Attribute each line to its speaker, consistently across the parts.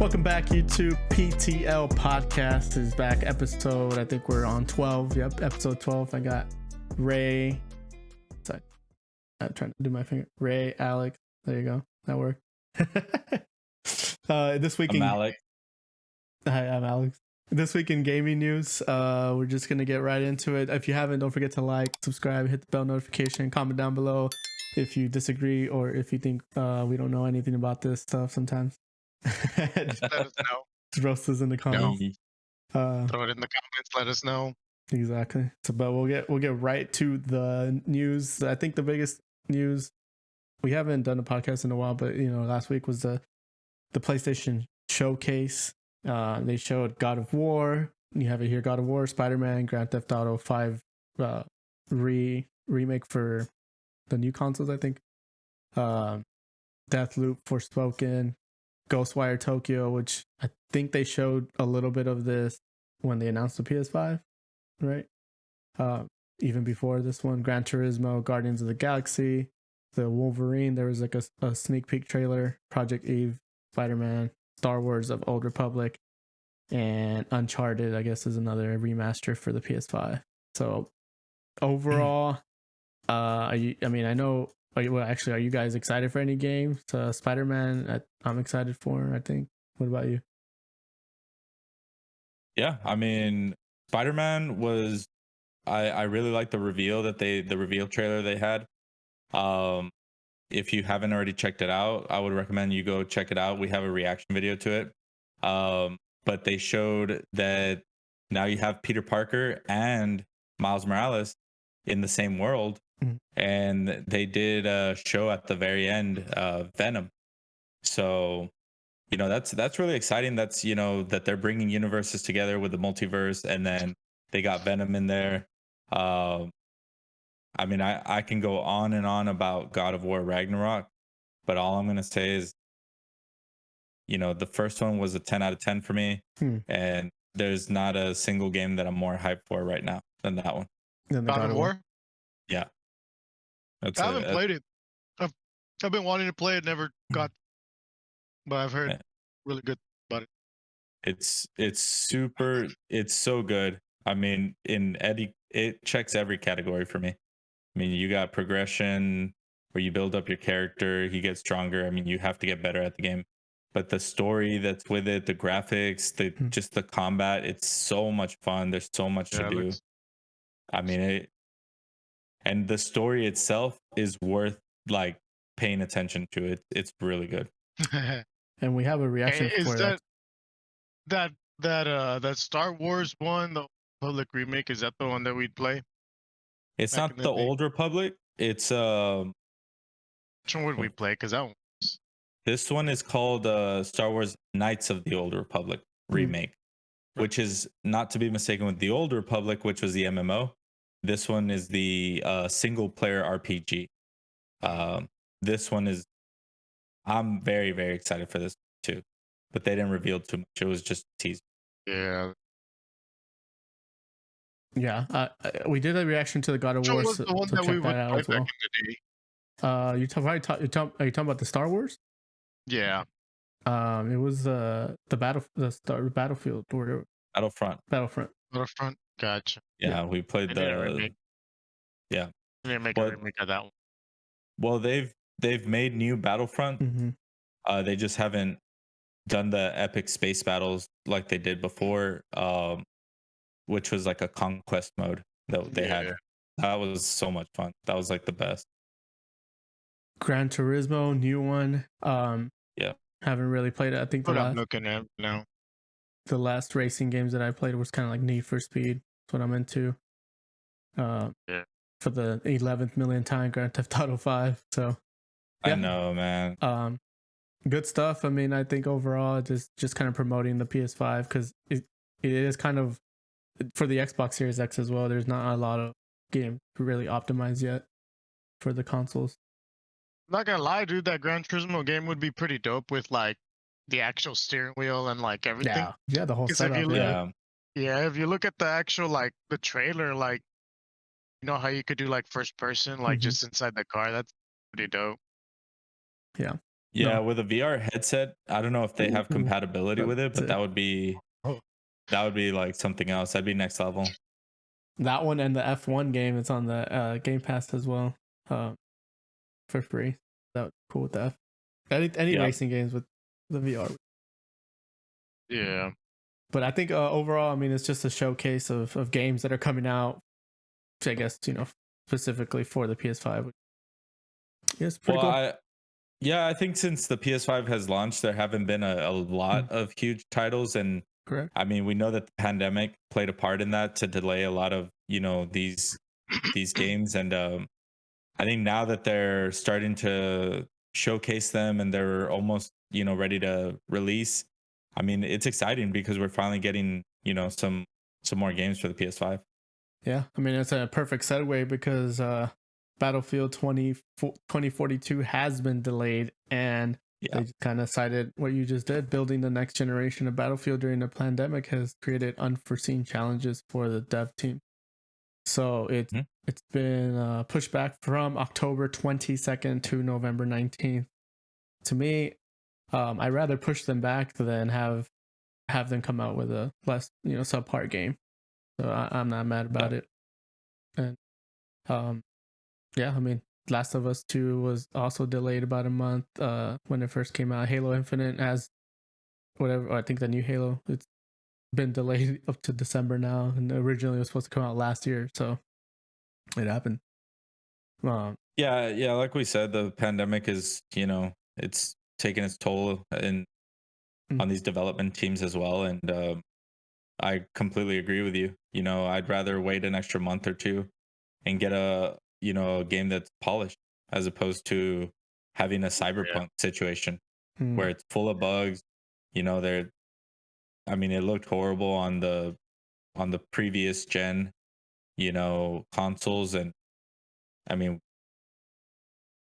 Speaker 1: Welcome back, YouTube. PTL Podcast is back. Episode, I think we're on 12. Yep, episode 12. I got Ray. Sorry, I'm trying to do my finger. Ray, Alex. There you go. That worked. This week
Speaker 2: I'm Alex.
Speaker 1: Hi, I'm Alex. This week in gaming news, we're just going to get right into it. If you haven't, don't forget to like, subscribe, hit the bell notification, comment down below if you disagree or if you think we don't know anything about this stuff sometimes.
Speaker 3: Just let us know.
Speaker 1: Just roast us in the comments.
Speaker 3: Throw it in the comments. Let us know.
Speaker 1: Exactly. So, but we'll get right to the news. I think the biggest news, we haven't done a podcast in a while, but last week was the PlayStation showcase. They showed God of War. You have it here: God of War, Spider-Man, Grand Theft Auto 5 remake for the new consoles, I think. Deathloop, Forspoken, Ghostwire Tokyo, which I think they showed a little bit of this when they announced the PS5, right? Even before this one, Gran Turismo, Guardians of the Galaxy, the Wolverine. There was like a sneak peek trailer, Project Eve, Spider-Man, Star Wars of Old Republic, and Uncharted, I guess, is another remaster for the PS5. So overall, are you guys excited for any games? Spider-Man, I'm excited for, I think. What about you?
Speaker 2: Yeah, I mean, Spider-Man was, I really like the reveal trailer they had. If you haven't already checked it out, I would recommend you go check it out. We have a reaction video to it. But they showed that now you have Peter Parker and Miles Morales in the same world. Mm-hmm. And they did a show at the very end of Venom. So, that's really exciting. That's, that they're bringing universes together with the multiverse, and then they got Venom in there. I mean, I can go on and on about God of War Ragnarok, but all I'm going to say is, the first one was a 10 out of 10 for me. And there's not a single game that I'm more hyped for right now than that one.
Speaker 3: God of War?
Speaker 2: Yeah.
Speaker 3: I haven't played it. I've been wanting to play it, never got, but I've heard really good about it.
Speaker 2: It's so good. I mean, it checks every category for me. I mean, you got progression where you build up your character, he gets stronger. I mean, you have to get better at the game. But the story that's with it, the graphics, just the combat, it's so much fun. There's so much to do. I mean, and the story itself is worth like paying attention to it. It's really good.
Speaker 1: And we have a reaction for
Speaker 3: that Star Wars one, the Republic remake. Is that the one that we'd play?
Speaker 2: It's not the Old Republic. It's
Speaker 3: which one would we play? Because that one.
Speaker 2: This one is called Star Wars Knights of the Old Republic remake, which is not to be mistaken with the Old Republic, which was the MMO. This one is the single player RPG. This one is, I'm very, very excited for this too, but they didn't reveal too much. It was just a teaser.
Speaker 3: Yeah.
Speaker 1: We did a reaction to the God of War,
Speaker 3: so check that out as well.
Speaker 1: Are you talking about the Star Wars?
Speaker 3: Yeah.
Speaker 1: It was the Battlefield or
Speaker 3: Battlefront. Gotcha.
Speaker 2: Yeah, we played the. Yeah.
Speaker 3: They didn't make a remake of that one.
Speaker 2: Well, they've made new Battlefront. Mm-hmm. They just haven't done the epic space battles like they did before, which was like a conquest mode that they had. That was so much fun. That was like the best.
Speaker 1: Gran Turismo, new one.
Speaker 2: Yeah.
Speaker 1: Haven't really played it. I think
Speaker 3: I'm looking at now.
Speaker 1: The last racing games that I played was kind of like Need for Speed. That's what I'm into. For the 11th millionth time, Grand Theft Auto 5. So
Speaker 2: I know, man.
Speaker 1: Good stuff. I mean, I think overall, just kind of promoting the PS5 because it is kind of for the Xbox Series X as well. There's not a lot of game really optimized yet for the consoles.
Speaker 3: Not gonna lie, dude, that Gran Turismo game would be pretty dope with like the actual steering wheel and like everything.
Speaker 1: Yeah, the whole setup.
Speaker 3: If you look at the actual like the trailer, like how you could do like first person, like just inside the car. That's pretty dope.
Speaker 1: Yeah.
Speaker 2: Yeah,
Speaker 1: No.
Speaker 2: with a VR headset, I don't know if they have
Speaker 1: Ooh,
Speaker 2: compatibility with it,
Speaker 1: that's
Speaker 2: but
Speaker 1: it.
Speaker 3: Oh,
Speaker 2: that would be like something else. That'd be next level.
Speaker 1: That one and the F1 game, it's on the Game Pass as well, for free. That would be cool with the any
Speaker 2: Yeah.
Speaker 1: racing games with the VR.
Speaker 3: yeah.
Speaker 1: But I think overall, I mean, it's just a showcase of games that are coming out. I guess specifically for the PS5. Yeah, it's pretty
Speaker 2: Well,
Speaker 1: cool.
Speaker 2: I think since the PS5 has launched, there haven't been a lot of huge titles, and
Speaker 1: Correct.
Speaker 2: I mean, we know that the pandemic played a part in that to delay a lot of these games, and I think now that they're starting to showcase them and they're almost ready to release, I mean, it's exciting because we're finally getting some more games for the PS5.
Speaker 1: Yeah, I mean, it's a perfect segue because Battlefield 2042 has been delayed, and
Speaker 2: Yeah.
Speaker 1: they kind of cited what you just did. Building the next generation of Battlefield during the pandemic has created unforeseen challenges for the dev team. So
Speaker 2: Mhm.
Speaker 1: it's been pushed back from October 22nd to November 19th. To me, I'd rather push them back than have them come out with a less subpar game. So I'm not mad about
Speaker 2: Yeah.
Speaker 1: it. And yeah, I mean, Last of Us 2 was also delayed about a month when it first came out. Halo Infinite has whatever, I think the new Halo, it's been delayed up to December now, and originally it was supposed to come out last year, so it happened.
Speaker 2: Yeah, like we said, the pandemic is, it's taken its toll on these development teams as well, and I completely agree with you. I'd rather wait an extra month or two and get a game that's polished as opposed to having a
Speaker 3: Yeah.
Speaker 2: cyberpunk situation
Speaker 1: Mm.
Speaker 2: where it's full of bugs. They're I mean, it looked horrible on the previous gen, consoles, and I mean,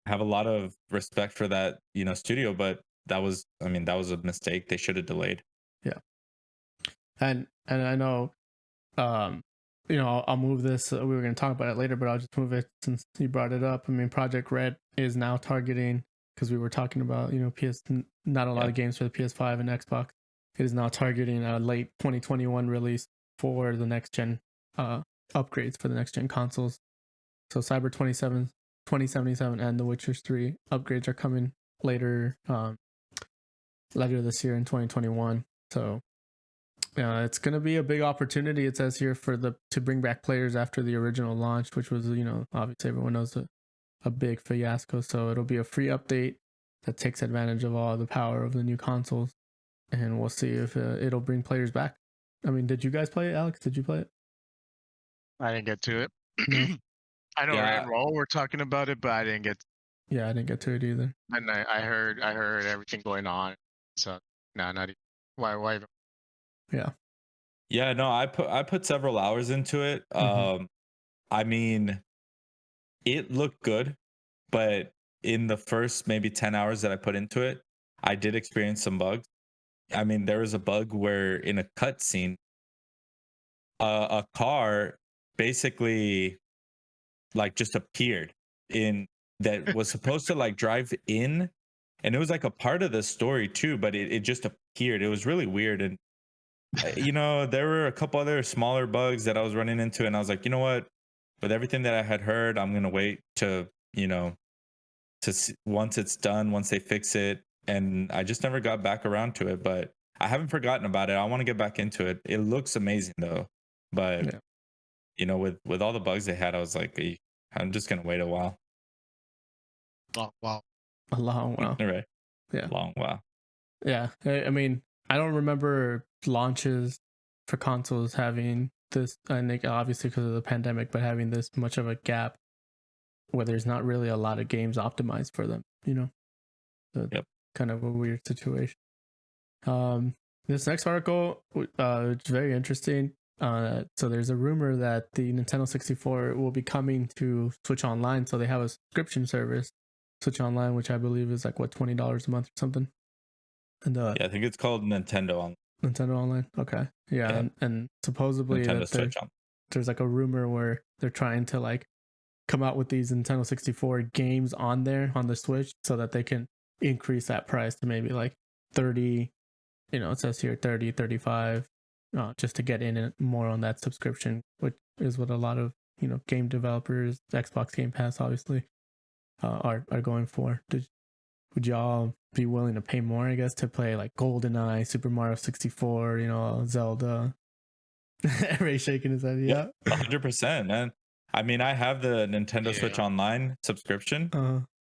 Speaker 2: I have a lot of respect for that, studio, but that was a mistake. They should have delayed.
Speaker 1: Yeah, and I know, um, I'll move this. We were going to talk about it later, but I'll just move it since you brought it up. I mean, Project Red is now targeting, because we were talking about not a lot
Speaker 2: Yeah.
Speaker 1: of games for the PS5 and Xbox. It is now targeting a late 2021 release for the next gen upgrades for the next gen consoles. So Cyber 2077 and The Witcher 3 upgrades are coming later this year in 2021. So it's going to be a big opportunity. It says here to bring back players after the original launch, which was obviously everyone knows a big fiasco. So it'll be a free update that takes advantage of all the power of the new consoles, and we'll see if it'll bring players back. I mean, did you guys play it, Alex? Did you play it?
Speaker 3: I didn't get to it.
Speaker 1: No.
Speaker 3: I know
Speaker 2: Yeah.
Speaker 3: and Roll were talking about it, but I didn't get.
Speaker 1: Yeah, I didn't get to it either.
Speaker 3: And I heard everything going on. So no, not even. Why?
Speaker 1: Yeah.
Speaker 2: Yeah, no, I put several hours into it. I mean, it looked good, but in the first maybe 10 hours that I put into it, I did experience some bugs. I mean, there was a bug where in a cutscene, a car basically like just appeared in that was supposed to like drive in, and it was like a part of the story too, but it just appeared. It was really weird. And there were a couple other smaller bugs that I was running into, and I was like, you know what, with everything that I had heard, I'm gonna wait to once it's done, once they fix it. And I just never got back around to it, but I haven't forgotten about it. I want to get back into it. It looks amazing though, but with all the bugs they had, I was like, I'm just gonna wait a while.
Speaker 3: Oh, wow.
Speaker 1: A long while.
Speaker 2: All right.
Speaker 1: Yeah.
Speaker 2: Long while.
Speaker 1: Yeah. I mean, I don't remember launches for consoles having this, I think obviously because of the pandemic, but having this much of a gap where there's not really a lot of games optimized for them, So
Speaker 2: Yep.
Speaker 1: kind of a weird situation. This next article, it's very interesting. So there's a rumor that the Nintendo 64 will be coming to Switch Online. So they have a subscription service, Switch Online, which I believe is like $20 a month or something. And
Speaker 2: Yeah, I think it's called Nintendo
Speaker 1: Online. Okay, yeah. And supposedly
Speaker 2: Nintendo Switch on.
Speaker 1: there's like a rumor where they're trying to like come out with these Nintendo 64 games on the Switch so that they can increase that price to maybe like 30, it says here 30, 35, just to get in it more on that subscription, which is what a lot of, game developers, Xbox Game Pass, obviously, are going for. Would y'all be willing to pay more, I guess, to play like GoldenEye, Super Mario 64, Zelda? Ray shaking his head. Yeah.
Speaker 2: 100%, man. I mean, I have the Nintendo Switch Online subscription,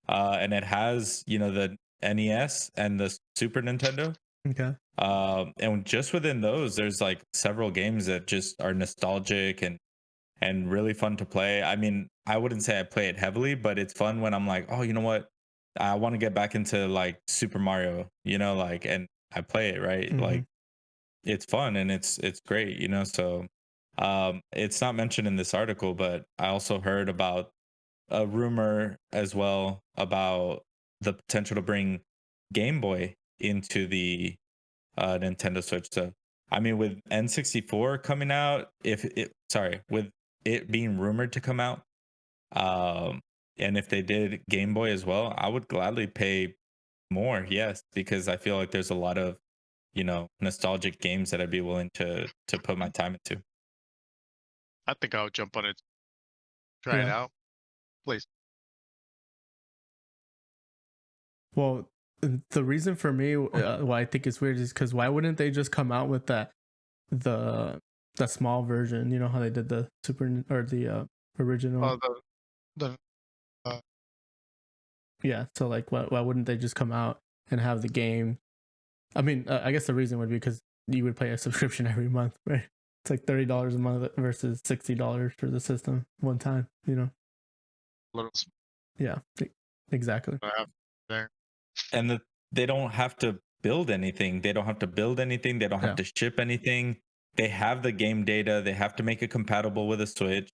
Speaker 2: and it has, the NES and the Super Nintendo.
Speaker 1: Okay.
Speaker 2: And just within those, there's like several games that just are nostalgic and really fun to play. I mean, I wouldn't say I play it heavily, but it's fun when I'm like, oh, you know what? I want to get back into like Super Mario, and I play it, right?
Speaker 1: Mm-hmm.
Speaker 2: Like it's fun and it's great, so it's not mentioned in this article, but I also heard about a rumor as well about the potential to bring Game Boy into the Nintendo Switch. So I mean, with N64 coming out, with it being rumored to come out, and if they did Game Boy as well, I would gladly pay more, yes, because I feel like there's a lot of nostalgic games that I'd be willing to put my time into.
Speaker 3: I think I would jump on it, try it out, please.
Speaker 1: Well, the reason for me why I think it's weird is because why wouldn't they just come out with the small version? You know how they did the Super or the original. Yeah, so like why wouldn't they just come out and have the game? I mean, I guess the reason would be because you would pay a subscription every month, right? It's like $30 a month versus $60 for the system one time, Yeah, exactly.
Speaker 3: There.
Speaker 2: And they don't have to build anything. They don't have to ship anything. They have the game data. They have to make it compatible with a Switch.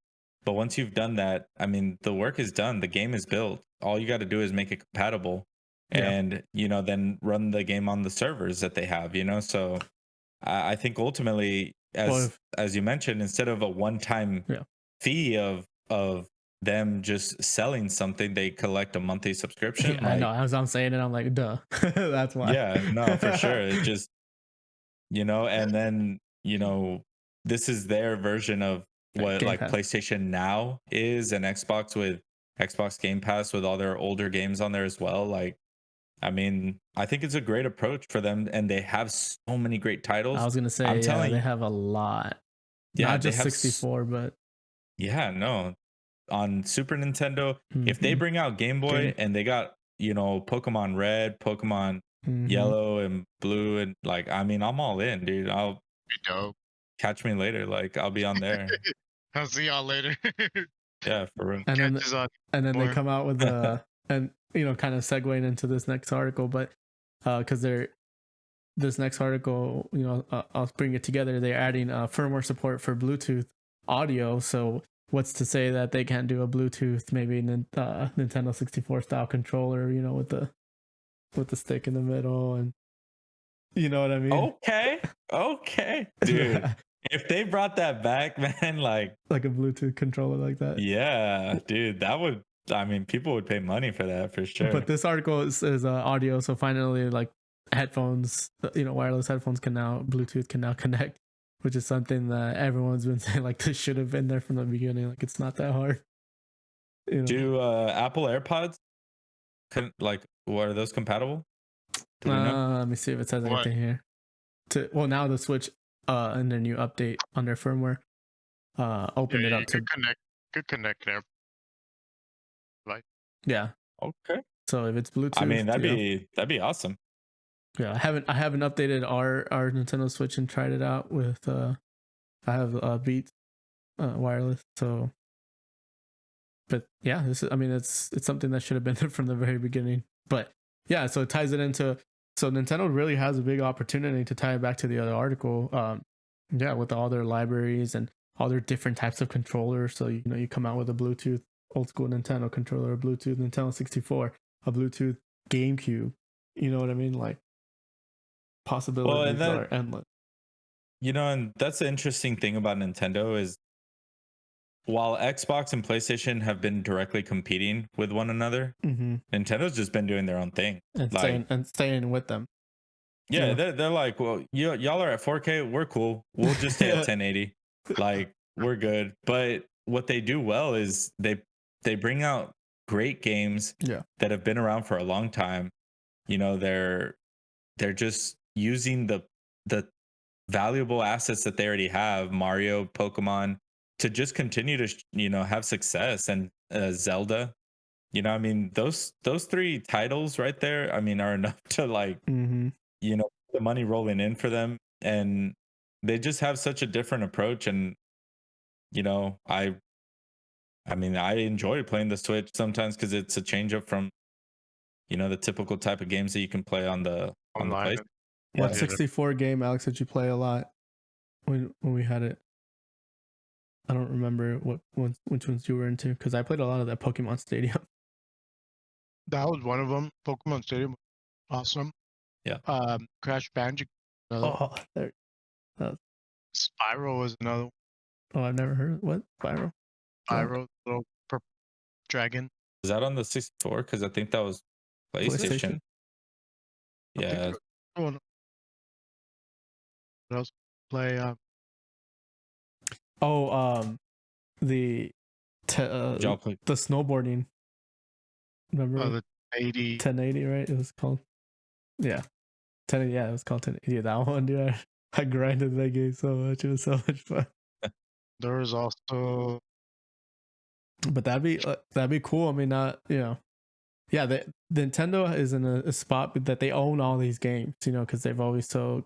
Speaker 2: But once you've done that, I mean, the work is done. The game is built. All you got to do is make it compatible, and then run the game on the servers that they have. So I think ultimately, as you mentioned, instead of a one-time fee of them just selling something, they collect a monthly subscription.
Speaker 1: I know. As I'm saying it, I'm like, duh. That's why.
Speaker 2: Yeah, no, for sure. It just, and then, this is their version of what
Speaker 1: Game
Speaker 2: like
Speaker 1: Pass.
Speaker 2: PlayStation Now is, and Xbox with Xbox Game Pass with all their older games on there as well. Like, I mean, I think it's a great approach for them, and they have so many great titles.
Speaker 1: I was gonna say, they have a lot.
Speaker 2: Yeah,
Speaker 1: not just 64, but
Speaker 2: no, on Super Nintendo. If they bring out Game Boy and they got Pokemon Red, Pokemon Yellow and Blue, and like, I mean, I'm all in, dude. I'll catch me later. Like, I'll be on there.
Speaker 3: I'll see y'all later.
Speaker 2: Yeah, for real.
Speaker 1: And then they come out with and kind of segueing into this next article, but because this next article, I'll bring it together. They're adding firmware support for Bluetooth audio. So what's to say that they can't do a Bluetooth, maybe Nintendo 64 style controller, with the stick in the middle, and you know what I mean?
Speaker 2: Okay, dude. If they brought that back, man, like
Speaker 1: a Bluetooth controller like that.
Speaker 2: Yeah, dude, people would pay money for that for sure.
Speaker 1: But this article is audio, so finally, like headphones, wireless headphones Bluetooth can now connect, which is something that everyone's been saying like this should have been there from the beginning. Like, it's not that hard.
Speaker 2: Do Apple AirPods what are those compatible? Do we know?
Speaker 1: Let me see if it says anything here. Now the Switch in their new update on their firmware opened it up to
Speaker 3: connect there. Right.
Speaker 1: Yeah.
Speaker 2: Okay.
Speaker 1: So if it's Bluetooth,
Speaker 2: I mean, that'd be awesome.
Speaker 1: Yeah, I haven't updated our Nintendo Switch and tried it out with I have Beats wireless, so. But yeah, it's something that should have been there from the very beginning. But yeah, so it ties it into, so Nintendo really has a big opportunity to tie it back to the other article. With all their libraries and all their different types of controllers. So you come out with a Bluetooth old school Nintendo controller, a Bluetooth Nintendo 64, a Bluetooth GameCube. You know what I mean? Like, possibilities are endless.
Speaker 2: And that's the interesting thing about Nintendo is while Xbox and PlayStation have been directly competing with one another, Nintendo's just been doing their own thing
Speaker 1: and
Speaker 2: like
Speaker 1: staying with them.
Speaker 2: yeah, they're like, well, y'all are at 4K, we're cool, we'll just stay at 1080, like we're good. But what they do well is they bring out great games that have been around for a long time. You know, they're just using the valuable assets that they already have, Mario, Pokemon, to just continue to have success. And Zelda, I mean, those three titles right there, I mean, are enough to like the money rolling in for them. And they just have such a different approach. And I mean, I enjoy playing the Switch sometimes because it's a change up from the typical type of games that you can play on the
Speaker 3: Online.
Speaker 2: PlayStation.
Speaker 1: What 64 game, Alex, did you play a lot when we had it? I don't remember which ones you were into, because I played a lot of that Pokemon Stadium.
Speaker 3: That was one of them. Pokemon Stadium, awesome.
Speaker 2: Yeah.
Speaker 3: Crash Bandicoot.
Speaker 1: There.
Speaker 3: Spyro was another one.
Speaker 1: Oh, I've never heard of what? Spyro?
Speaker 3: Spyro, little purple dragon.
Speaker 2: Is that on the 64? Because I think that was PlayStation. Yeah.
Speaker 3: What else? Play
Speaker 1: the snowboarding. Remember
Speaker 3: the 80
Speaker 1: 1080, right? It was called. Yeah. 1080, yeah, it was called 1080. That one, dude. I grinded that game so much. It was so much fun.
Speaker 3: There was also,
Speaker 1: but that'd be cool. I mean, yeah, the Nintendo is in a spot that they own all these games, because they've always so,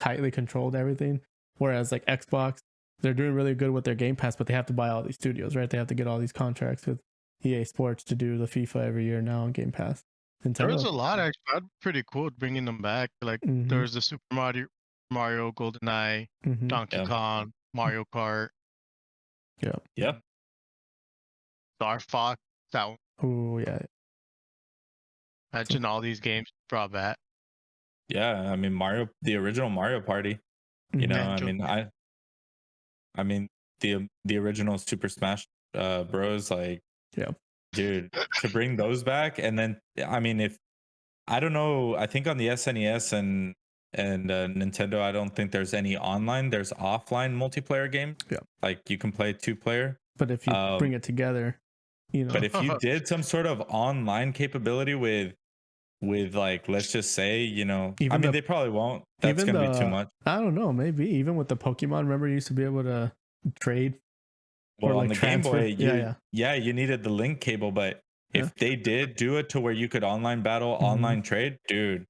Speaker 1: tightly controlled everything. Whereas like Xbox, they're doing really good with their Game Pass, but they have to buy all these studios, right? They have to get all these contracts with EA Sports to do the FIFA every year now on Game Pass. Nintendo,
Speaker 3: there was a lot actually. That'd be pretty cool bringing them back. Like there was the Super Mario GoldenEye, Donkey Kong, Mario Kart.
Speaker 2: Yeah.
Speaker 3: Star Fox. That one.
Speaker 1: Oh yeah.
Speaker 3: Imagine all these games brought back.
Speaker 2: Yeah, I mean Mario, the original Mario Party. I mean the original Super Smash Bros. Like, dude, to bring those back. And then I mean, if I don't know, I think on the SNES and Nintendo, I don't think there's any online. There's offline multiplayer games.
Speaker 1: Yeah,
Speaker 2: like you can play 2-player.
Speaker 1: But if you bring it together,
Speaker 2: But if you did some sort of online capability with like, let's just say, they probably won't. That's gonna be too much.
Speaker 1: I don't know. Maybe even with the Pokemon, remember you used to be able to trade.
Speaker 2: Well, on the Game Boy, you needed the link cable, but if they did do it to where you could online battle, online trade, dude,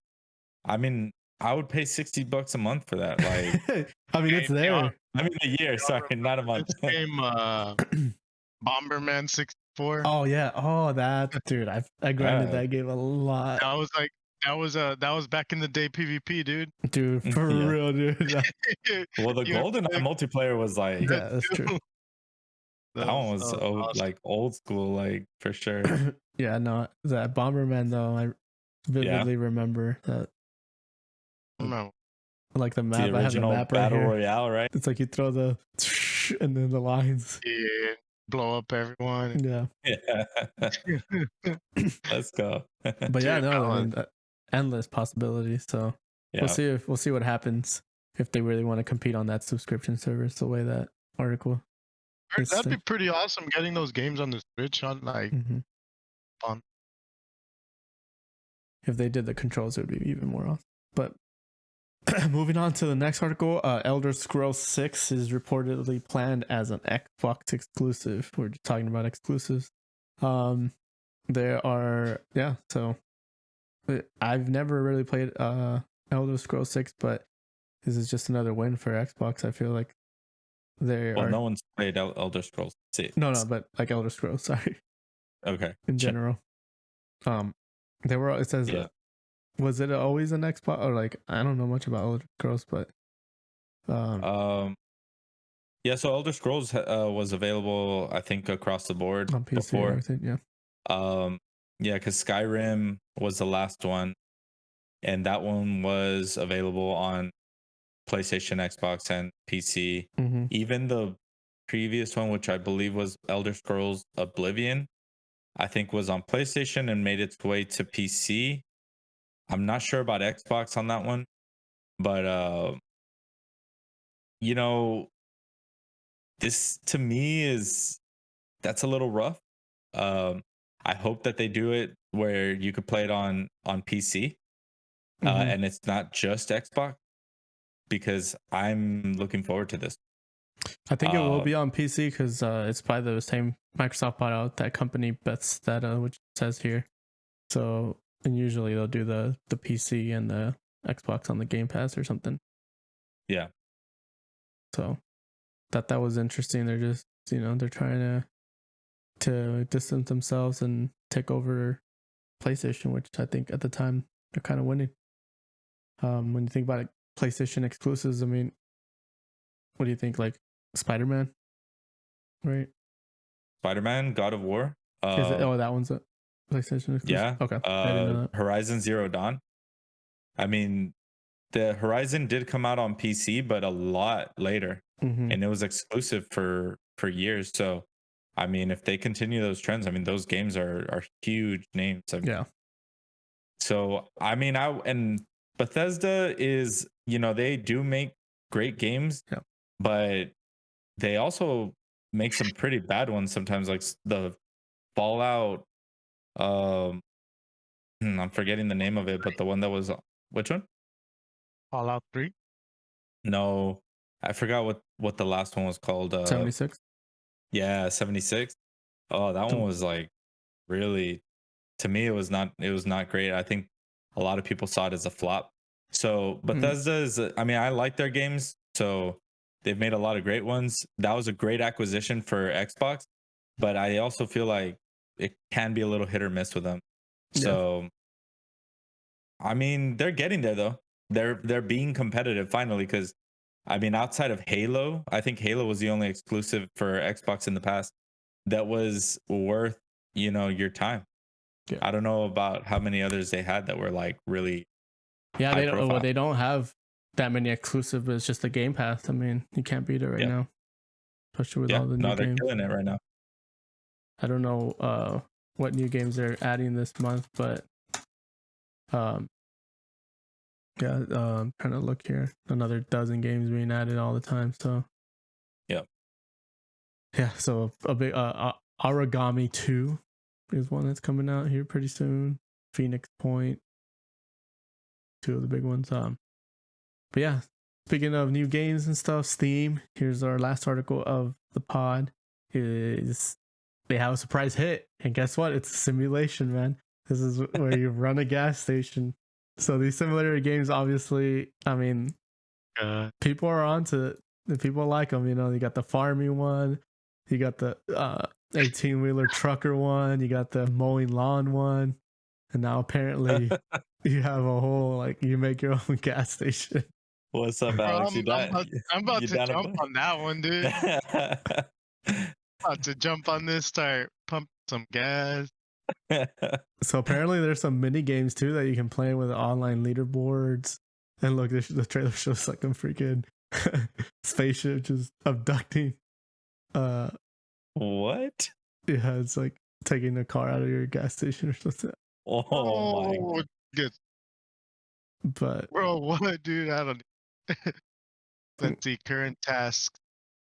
Speaker 2: I mean, I would pay $60 a month for that. Like,
Speaker 1: I mean, it's there.
Speaker 2: I mean, a year. Sorry, not a month.
Speaker 3: This game, Bomberman 64.
Speaker 1: Oh yeah. Oh, that dude. I grinded that game a lot.
Speaker 3: That was back in the day PvP, dude.
Speaker 1: Dude, for real, dude.
Speaker 2: Well, the GoldenEye multiplayer was like,
Speaker 1: yeah, that's true.
Speaker 2: That one was awesome. Like old school, like for sure.
Speaker 1: Yeah, no, that Bomberman though, I vividly remember that.
Speaker 3: No.
Speaker 1: Like the map,
Speaker 2: the original
Speaker 1: I have the map
Speaker 2: Battle
Speaker 1: right here.
Speaker 2: Royale, right?
Speaker 1: It's like you throw the and then the lines.
Speaker 3: Yeah, blow up everyone.
Speaker 1: Yeah.
Speaker 2: Let's go.
Speaker 1: But yeah, no, I mean, endless possibilities. So we'll see what happens if they really want to compete on that subscription service the way that article.
Speaker 3: That'd be pretty awesome getting those games on the Switch on like fun.
Speaker 1: If they did the controls, it would be even more awesome. But moving on to the next article, Elder Scrolls 6 is reportedly planned as an Xbox exclusive. We're just talking about exclusives. There are so I've never really played Elder Scrolls 6, but this is just another win for Xbox. I feel like
Speaker 2: no one's played Elder Scrolls 6.
Speaker 1: No, but like Elder Scrolls, sorry.
Speaker 2: Okay.
Speaker 1: In general. It says was it always an Xbox, or like I don't know much about Elder Scrolls, but
Speaker 2: so Elder Scrolls was available, I think, across the board
Speaker 1: on PC
Speaker 2: before.
Speaker 1: And everything,
Speaker 2: because Skyrim was the last one, and that one was available on PlayStation, Xbox, and PC. Even the previous one, which I believe was Elder Scrolls Oblivion, I think was on PlayStation and made its way to PC. I'm not sure about Xbox on that one, but you know, this to me is that's a little rough. I hope that they do it where you could play it on PC, and it's not just Xbox, because I'm looking forward to this.
Speaker 1: I think it will be on PC because it's by the same Microsoft bought out that company Bethesda, which it says here. So, and usually they'll do the PC and the Xbox on the Game Pass or something.
Speaker 2: Yeah.
Speaker 1: So that was interesting. They're just, they're trying to distance themselves and take over PlayStation, which I think at the time they're kind of winning. When you think about it, PlayStation exclusives, I mean, what do you think? Like Spider-Man, right?
Speaker 2: Spider-Man, God of War.
Speaker 1: Is it? Oh, that one's a PlayStation exclusive.
Speaker 2: Yeah.
Speaker 1: Okay. I didn't know that.
Speaker 2: Horizon Zero Dawn. I mean, the Horizon did come out on PC, but a lot later, and it was exclusive for years. So, I mean, if they continue those trends, I mean, those games are huge names.
Speaker 1: Yeah.
Speaker 2: So, I mean, and Bethesda is, they do make great games, but they also make some pretty bad ones sometimes, like the Fallout. I'm forgetting the name of it, but the one that was, which one?
Speaker 3: Fallout 3?
Speaker 2: No, I forgot what the last one was called.
Speaker 1: 76.
Speaker 2: Yeah, 76. Oh, that one was like really, to me, it was not great. I think a lot of people saw it as a flop. So Bethesda is, I mean, I like their games. So they've made a lot of great ones. That was a great acquisition for Xbox, but I also feel like it can be a little hit or miss with them. So, I mean, they're getting there though. They're being competitive finally, because I mean, outside of Halo, I think Halo was the only exclusive for Xbox in the past that was worth, your time. Yeah. I don't know about how many others they had that were like really.
Speaker 1: Yeah, they don't have that many exclusive, but it's just the Game Pass. I mean, you can't beat it right now, especially with all the new games.
Speaker 2: They're killing it right now.
Speaker 1: I don't know what new games they're adding this month, but I'm trying to look here. Another dozen games being added all the time. So yeah. So a big Origami 2 is one that's coming out here pretty soon. Phoenix Point, two of the big ones. But yeah, speaking of new games and stuff, Steam. Here's our last article of the pod. Is they have a surprise hit, and guess what? It's a simulation, man. This is where you run a gas station. So these simulator games, obviously, I mean, people are onto it. People like them. You got the farming one, you got the 18-wheeler trucker one, you got the mowing lawn one, and now apparently you have a whole, you make your own gas station.
Speaker 2: What's up, Alex?
Speaker 3: I'm about to jump on that one, dude. About to jump on this, start pump some gas.
Speaker 1: So apparently there's some mini games too that you can play with online leaderboards. And look, the trailer shows like a freaking spaceship just abducting.
Speaker 2: What?
Speaker 1: Yeah, it's like taking a car out of your gas station or something.
Speaker 2: Oh my
Speaker 3: God.
Speaker 1: But
Speaker 3: bro, what, dude? I don't. Let's see, current tasks.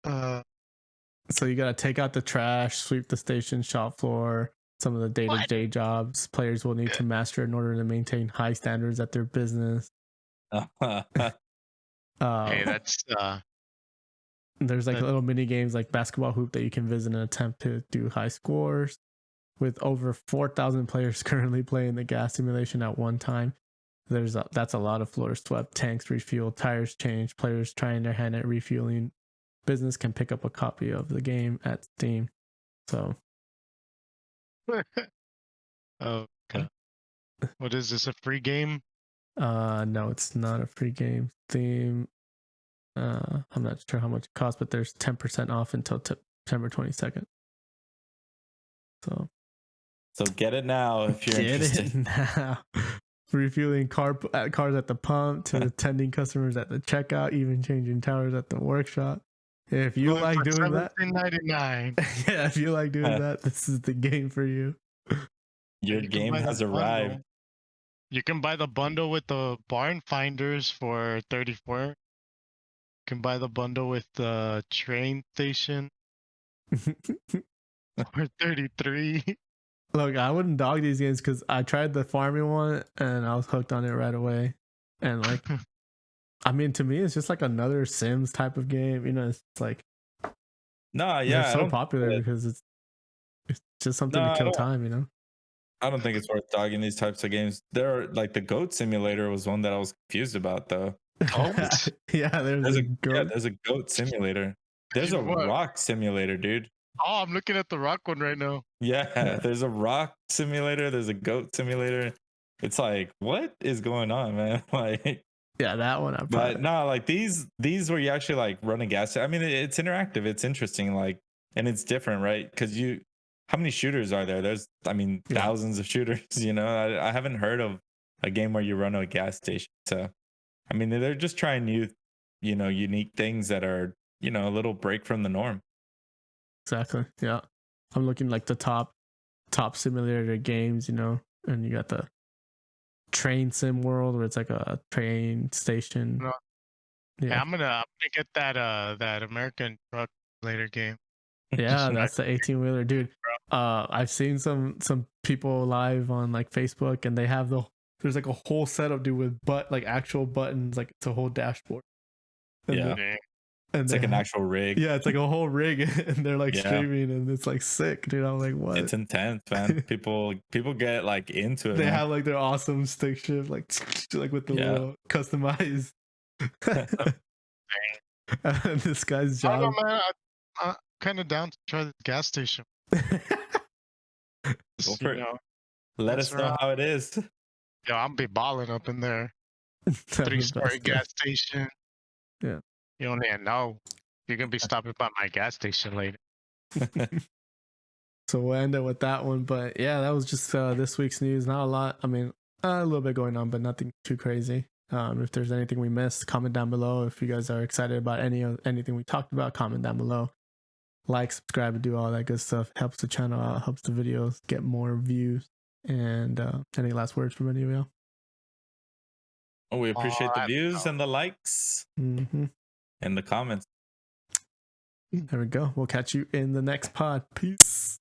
Speaker 1: So you gotta take out the trash, sweep the station shop floor. Some of the day-to-day jobs players will need to master in order to maintain high standards at their business.
Speaker 3: Hey, that's
Speaker 1: there's like little mini games like basketball hoop that you can visit and attempt to do high scores. With over 4,000 players currently playing the gas simulation at one time, that's a lot of floors swept, tanks refueled, tires changed, players trying their hand at refueling. Business can pick up a copy of the game at Steam. So.
Speaker 3: Okay. What is this? A free game?
Speaker 1: No, it's not a free game. Steam. I'm not sure how much it costs, but there's 10% off until September 22nd.
Speaker 2: So get it now if you're interested.
Speaker 1: Get it now. Refueling cars at the pump to attending customers at the checkout, even changing tires at the workshop. If you like doing that,
Speaker 3: $17.99.
Speaker 1: yeah, if you like doing that, this is the game for you.
Speaker 2: Your
Speaker 3: You can
Speaker 2: game
Speaker 3: buy the
Speaker 2: has arrived.
Speaker 3: bundle. You can buy the bundle with the barn finders for 34. You can buy the bundle with the train station for 33.
Speaker 1: Look, I wouldn't dog these games because I tried the farming one and I was hooked on it right away. And like, I mean, to me, it's just like another Sims type of game. You know, it's like,
Speaker 2: No,
Speaker 1: they're
Speaker 2: yeah, I
Speaker 1: so
Speaker 2: don't.
Speaker 1: popular because it's just something
Speaker 2: No,
Speaker 1: to
Speaker 2: I
Speaker 1: kill
Speaker 2: don't.
Speaker 1: time. You know.
Speaker 2: I don't think it's worth dogging these types of games. There are like the goat simulator was one that I was confused about though.
Speaker 3: Goat?
Speaker 1: Yeah, there's a goat.
Speaker 2: there's a goat simulator. There's a
Speaker 3: What?
Speaker 2: rock simulator, dude.
Speaker 3: Oh, I'm looking at the rock one right now.
Speaker 2: Yeah, there's a rock simulator, there's a goat simulator. It's like, what is going on, man? Like,
Speaker 1: Yeah, that one. I
Speaker 2: but
Speaker 1: probably.
Speaker 2: no, like these where you actually like run a gas. I mean, it's interactive, it's interesting, like, and it's different, right? Because how many shooters are there? There's, I mean,
Speaker 1: Yeah.
Speaker 2: thousands of shooters. You know, I haven't heard of a game where you run a gas station. So, I mean, they're just trying new, unique things that are, a little break from the norm.
Speaker 1: Exactly. Yeah, I'm looking like the top simulator games. You know, and you got the train sim world where it's like a train station.
Speaker 3: No. Yeah, I'm gonna get that American truck later game.
Speaker 1: Yeah, that's the 18-wheeler, dude. I've seen some people live on like Facebook, and they have there's like a whole setup, dude, with like actual buttons, like it's a whole dashboard. And
Speaker 2: Yeah,
Speaker 1: and
Speaker 2: it's like an actual rig.
Speaker 1: Yeah, it's like a whole rig, and they're like streaming, and it's like sick, dude. I'm like, what?
Speaker 2: It's intense, man. People get like into it.
Speaker 1: They
Speaker 2: man.
Speaker 1: have like their awesome stick shift, like with the little customized. And this guy's job.
Speaker 3: I don't know, man. I'm kind of down to try the gas station.
Speaker 2: Go for it. Let us know how it is.
Speaker 3: Yo, I'm be balling up in there. 3-story gas station.
Speaker 1: Yeah.
Speaker 3: You don't even know. You're gonna be stopping by my gas station later.
Speaker 1: So we'll end it with that one. But yeah, that was just this week's news. Not a lot. I mean, a little bit going on, but nothing too crazy. If there's anything we missed, comment down below. If you guys are excited about anything we talked about, comment down below. Like, subscribe, and do all that good stuff. Helps the channel out, helps the videos get more views. And any last words from any of y'all?
Speaker 2: Oh, we appreciate the views and the likes and the comments.
Speaker 1: There we go. We'll catch you in the next pod. Peace.